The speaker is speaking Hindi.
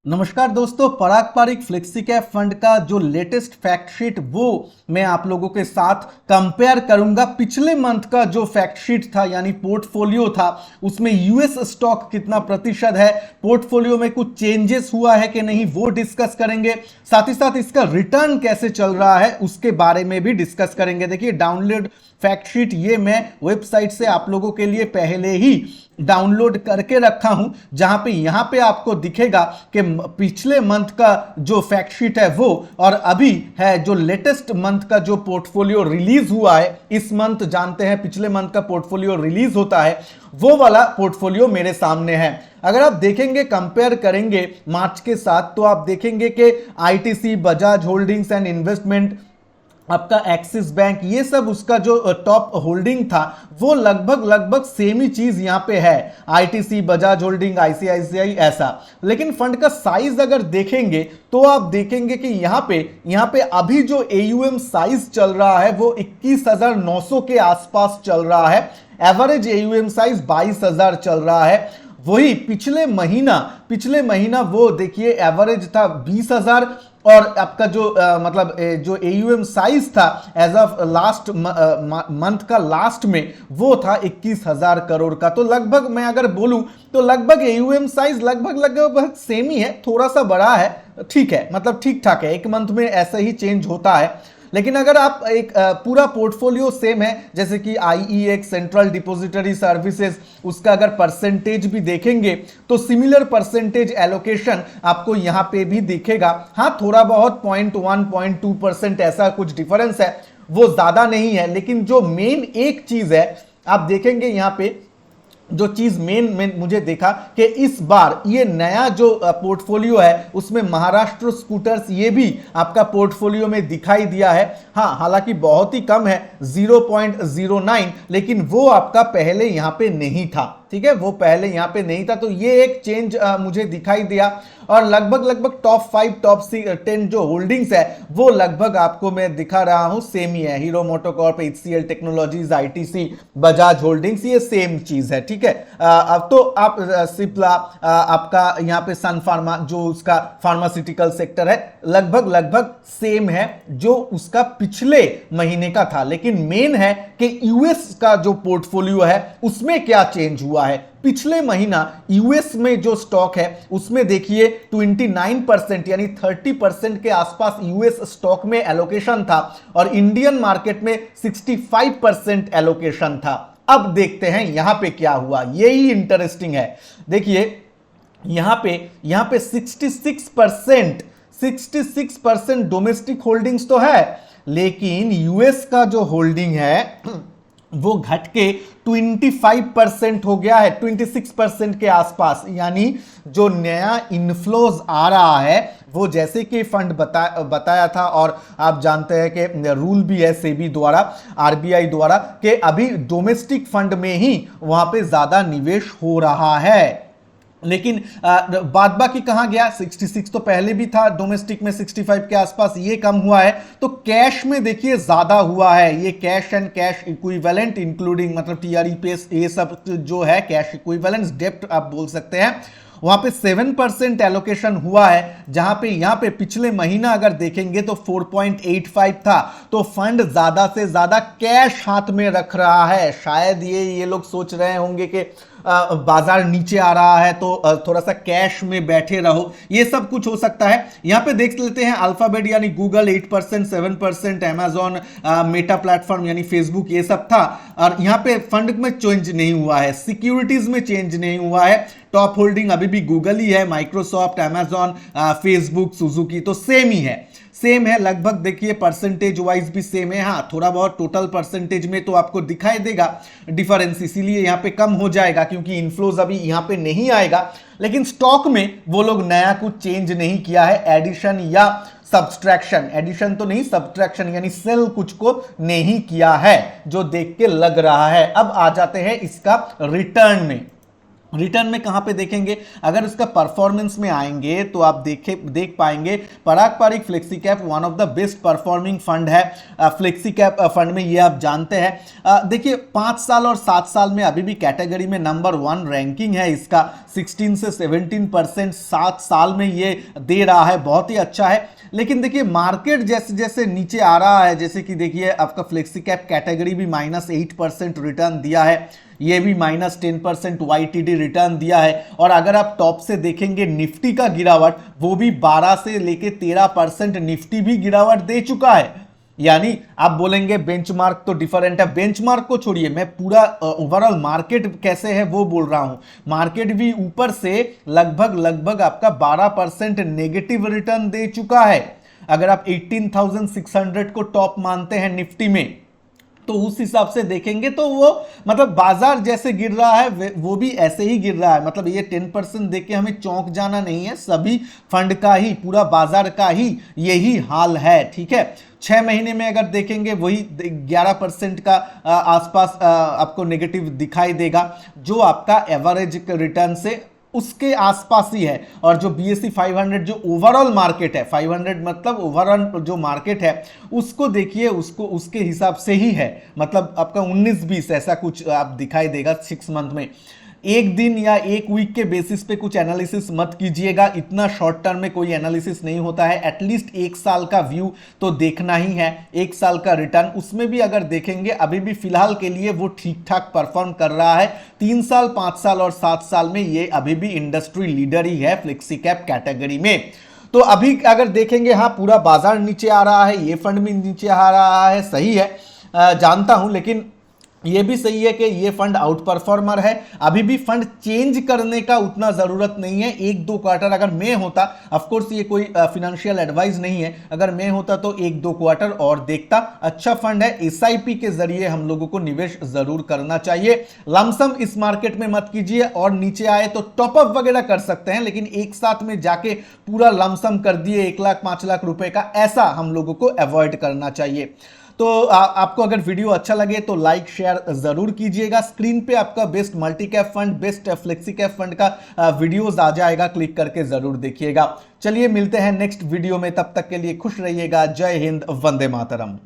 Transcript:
नमस्कार दोस्तों, पराग पारिक फ्लेक्सी कैप फंड का जो लेटेस्ट फैक्ट शीट वो मैं आप लोगों के साथ कंपेयर करूंगा। पिछले मंथ का जो फैक्ट शीट था यानी पोर्टफोलियो था, उसमें यूएस स्टॉक कितना प्रतिशत है, पोर्टफोलियो में कुछ चेंजेस हुआ है कि नहीं, वो डिस्कस करेंगे। साथ ही साथ इसका रिटर्न कैसे चल रहा है उसके बारे में भी डिस्कस करेंगे। देखिए, डाउनलोड फैक्ट शीट ये मैं वेबसाइट से आप लोगों के लिए पहले ही डाउनलोड करके रखा हूं, जहां पे यहां पे आपको दिखेगा कि पिछले मंथ का जो फैक्ट शीट है वो, और अभी है जो लेटेस्ट मंथ का जो पोर्टफोलियो रिलीज हुआ है। इस मंथ जानते हैं पिछले मंथ का पोर्टफोलियो रिलीज होता है, वो वाला पोर्टफोलियो मेरे सामने है। अगर आप देखेंगे, कंपेयर करेंगे मार्च के साथ, तो आप देखेंगे कि ITC, Bajaj holdings and investment, आपका एक्सिस बैंक, ये सब उसका जो टॉप होल्डिंग था वो लगभग सेम ही चीज यहां पे है। आईटीसी, बजाज होल्डिंग, आईसीआईसीआई, ऐसा। लेकिन फंड का साइज अगर देखेंगे तो आप देखेंगे कि यहां पे अभी जो एयूएम साइज चल रहा है वो 21,900 के आसपास चल रहा है। एवरेज एयूएम साइज 22,000 चल रहा है। वही पिछले महीना वो देखिए एवरेज था 20,000, और आपका जो जो एयूएम साइज था एज ऑफ लास्ट मंथ का लास्ट में वो था 21,000 करोड़ का। तो लगभग मैं अगर बोलूं तो लगभग एयूएम साइज लगभग सेम ही है, थोड़ा सा बड़ा है, ठीक है, मतलब ठीक ठाक है। एक मंथ में ऐसे ही चेंज होता है। लेकिन अगर आप एक पूरा पोर्टफोलियो सेम है, जैसे कि आईईएक्स, सेंट्रल डिपॉजिटरी सर्विसेज, उसका अगर परसेंटेज भी देखेंगे तो सिमिलर परसेंटेज एलोकेशन आपको यहां पे भी दिखेगा। हाँ, थोड़ा बहुत 0.1 0.2% ऐसा कुछ डिफरेंस है, वो ज्यादा नहीं है। लेकिन जो मेन एक चीज है, आप देखेंगे यहां पे जो चीज मेन मुझे देखा कि इस बार ये नया जो पोर्टफोलियो है उसमें महाराष्ट्र स्कूटर्स ये भी आपका पोर्टफोलियो में दिखाई दिया है। हाँ, हालांकि बहुत ही कम है, 0.09, लेकिन वो आपका पहले यहां पे नहीं था। ठीक है, वो पहले यहां पे नहीं था, तो ये एक चेंज मुझे दिखाई दिया। और लगभग टॉप 5 टॉप 10 जो होल्डिंग्स है वो लगभग आपको मैं दिखा रहा हूं सेम ही है। Hero MotoCorp, HCL technologies, ITC, Bajaj holdings, ये सेम चीज है। ठीक है, अब तो आप सिप्ला, आपका यहां पे सन फार्मा जो उसका फार्मास्यूटिकल सेक्टर है, लगभग सेम है जो उसका पिछले महीने का था। लेकिन मेन है कि यूएस का जो पोर्टफोलियो है उसमें क्या चेंज हुआ है। पिछले महीना यूएस में जो स्टॉक है उसमें देखिए 29% यानी 30% के आसपास यूएस स्टॉक में एलोकेशन था, और इंडियन मार्केट में 65% एलोकेशन था। अब देखते हैं यहां पे क्या हुआ, यही इंटरेस्टिंग है। देखिए यहां पे 66% डोमेस्टिक होल्डिंग्स तो है, लेकिन यूएस का जो होल्डिंग है वो घट के 25% हो गया है, 26% के आसपास। यानी जो नया इनफ्लोज आ रहा है वो, जैसे कि फंड बताया था, और आप जानते हैं कि रूल भी है सेबी द्वारा, आरबीआई द्वारा, कि अभी डोमेस्टिक फंड में ही वहां पे ज्यादा निवेश हो रहा है। लेकिन बाद बाकी कहां गया, 66 तो पहले भी था, डोमेस्टिक में 65 के आसपास, ये कम हुआ है। तो कैश में देखिए ज्यादा हुआ है, ये cash and cash equivalent including, मतलब टीआरई पे ये सब जो है कैश इक्विवेलेंस, डेप्ट आप बोल सकते हैं, वहां पे 7% एलोकेशन हुआ है। जहां पे यहां पे पिछले महीना अगर देखेंगे तो 4.85 था। तो फंड ज्यादा से ज्यादा कैश हाथ में रख रहा है। शायद ये लोग सोच रहे होंगे कि बाजार नीचे आ रहा है तो थोड़ा सा कैश में बैठे रहो, ये सब कुछ हो सकता है। यहां पे देख लेते हैं अल्फाबेट यानी गूगल 8%, 7%, अमेजॉन, मेटा प्लेटफॉर्म यानी फेसबुक, ये सब था। और यहां पे फंड में चेंज नहीं हुआ है, सिक्योरिटीज में चेंज नहीं हुआ है। टॉप होल्डिंग अभी भी गूगल ही है, माइक्रोसॉफ्ट, अमेजॉन, फेसबुक, सुजुकी, तो सेम ही है, सेम है लगभग। देखिए परसेंटेज वाइज भी सेम है। हाँ, थोड़ा बहुत टोटल परसेंटेज में तो आपको दिखाई देगा डिफरेंस, इसीलिए यहां पे कम हो जाएगा क्योंकि इनफ्लोज अभी यहां पे नहीं आएगा। लेकिन स्टॉक में वो लोग नया कुछ चेंज नहीं किया है, एडिशन या सब्सट्रैक्शन, एडिशन तो नहीं, सब्सट्रैक्शन यानी सेल कुछ को नहीं किया है, जो देख के लग रहा है। अब आ जाते हैं इसका रिटर्न में। रिटर्न में कहां पे देखेंगे, अगर उसका परफॉर्मेंस में आएंगे तो आप देख पाएंगे Parag Parikh flexi cap one of the best performing fund है फ्लेक्सी कैप फंड में, ये आप जानते हैं। देखिए 5 साल और 7 साल में अभी भी कैटेगरी में नंबर 1 रैंकिंग है इसका, 16 से 17% 7 साल में ये दे रहा है, बहुत ही अच्छा है। लेकिन देखिए मार्केट जैसे जैसे नीचे आ रहा है, जैसे कि देखिए आपका फ्लेक्सी कैप कैटेगरी भी -8% रिटर्न दिया है, ये भी -10% YTD रिटर्न दिया है। और अगर आप टॉप से देखेंगे निफ्टी का गिरावट, वो भी 12 से लेके 13% निफ्टी भी गिरावट दे चुका है। यानी आप बोलेंगे बेंचमार्क तो डिफरेंट है, बेंचमार्क को छोड़िए, मैं पूरा ओवरऑल मार्केट कैसे है वो बोल रहा हूं। मार्केट भी ऊपर से लगभग आपका 12% नेगेटिव रिटर्न दे चुका है। अगर आप 18,600 को टॉप मानते हैं निफ्टी में, तो उस हिसाब से देखेंगे तो वो मतलब बाजार जैसे गिर रहा है वो भी ऐसे ही गिर रहा है। मतलब ये 10% देके हमें चौंक जाना नहीं है, सभी फंड का ही, पूरा बाजार का ही यही हाल है, ठीक है। 6 महीने में अगर देखेंगे वही 11% का आसपास आपको नेगेटिव दिखाई देगा, जो आपका एवरेज रिटर्न से उसके आसपास ही है। और जो BSE 500 जो ओवरऑल मार्केट है, 500 मतलब ओवरऑल जो मार्केट है उसको देखिए, उसको उसके हिसाब से ही है, मतलब आपका 19-20 ऐसा कुछ आप दिखाई देगा 6 मंथ में। एक दिन या एक वीक के बेसिस पे कुछ एनालिसिस मत कीजिएगा, इतना शॉर्ट टर्म में कोई एनालिसिस नहीं होता है। एटलीस्ट 1 साल का व्यू तो देखना ही है, 1 साल का रिटर्न, उसमें भी अगर देखेंगे अभी भी फिलहाल के लिए वो ठीक ठाक परफॉर्म कर रहा है। 3 साल 5 साल और 7 साल में ये अभी भी इंडस्ट्री लीडर ही है फ्लेक्सी कैप कैटेगरी में। तो अभी अगर देखेंगे, हाँ पूरा बाजार नीचे आ रहा है, ये फंड भी नीचे आ रहा है, सही है, जानता हूं, लेकिन ये भी सही है कि ये फंड आउट परफॉर्मर है। अभी भी फंड चेंज करने का उतना जरूरत नहीं है, 1-2 क्वार्टर अगर मैं होता, ऑफ कोर्स ये कोई फिनेंशियल एडवाइस नहीं है, अगर मैं होता तो 1-2 क्वार्टर और देखता। अच्छा फंड है, SIP के जरिए हम लोगों को निवेश जरूर करना चाहिए। लमसम इस मार्केट में मत कीजिए, और नीचे आए तो टॉपअप वगैरह कर सकते हैं, लेकिन एक साथ में जाके पूरा लमसम कर दिए 1 लाख 5 लाख रुपए का, ऐसा हम लोगों को अवॉइड करना चाहिए। तो आपको अगर वीडियो अच्छा लगे तो लाइक शेयर जरूर कीजिएगा। स्क्रीन पे आपका best multi cap fund, best flexi cap fund का वीडियोस आ जाएगा, क्लिक करके जरूर देखिएगा। चलिए मिलते हैं नेक्स्ट वीडियो में, तब तक के लिए खुश रहिएगा। जय हिंद, वंदे मातरम।